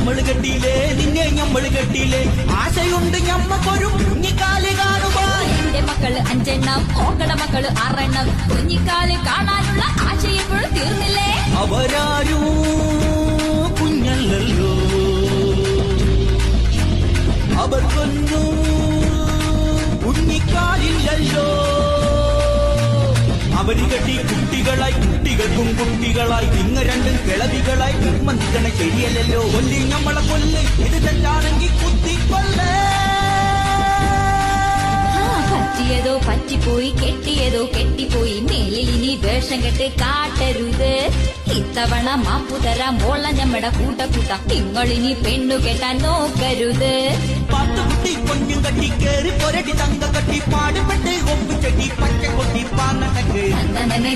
ഞമ്മള് കെട്ടിയില്ലേ നിന്നെ ഞമ്മള് കെട്ടിയില്ലേ ആശയുണ്ട് ഞമ്മക്കൊരു കുഞ്ഞിക്കാല് കാണുവാൻ എന്റെ മക്കള് 5 എണ്ണം ഓക്കട മക്കള് 6 എണ്ണം കുഞ്ഞിക്കാല് കാണാനുള്ള ആശ ഇപ്പോഴും തീർന്നില്ലേ അവരാരും കുഞ്ഞല്ലല്ലോ അവർക്കൊന്നും കുഞ്ഞിക്കാലില്ലല്ലോ അവര് കെട്ടി കുട്ടികളായി കുട്ടികൾക്കും കുട്ടികളായി ഇങ്ങ രണ്ടും കിളവികളായി നിർബന്ധിക്കണ ശരിയല്ലല്ലോ കൊല്ലി നമ്മളെ കൊല്ല് ഇത് തെറ്റാണെങ്കിൽ കുത്തിക്കൊല്ലേ പറ്റിയതോ പറ്റിപ്പോയി കെട്ടിയതോ കെട്ടിപ്പോയി മേലിൽ ഇനി വേഷം കെട്ട് കാട്ടരുത് ഇത്തവണ മാപ്പുതരാം മോള ഞമ്മടെ കൂട്ടക്കൂട്ട നിങ്ങളിനി പെണ്ണു കെട്ടാൻ നോക്കരുത് പാത്തുകുട്ടി കൊഞ്ഞും കട്ടി കേറി പൊരടി തങ്ക കട്ടി പാടുപെട്ട് ഒപ്പിച്ചെട്ടി പച്ച കൊട്ടി പാന്നടക്ക് തന്തനെ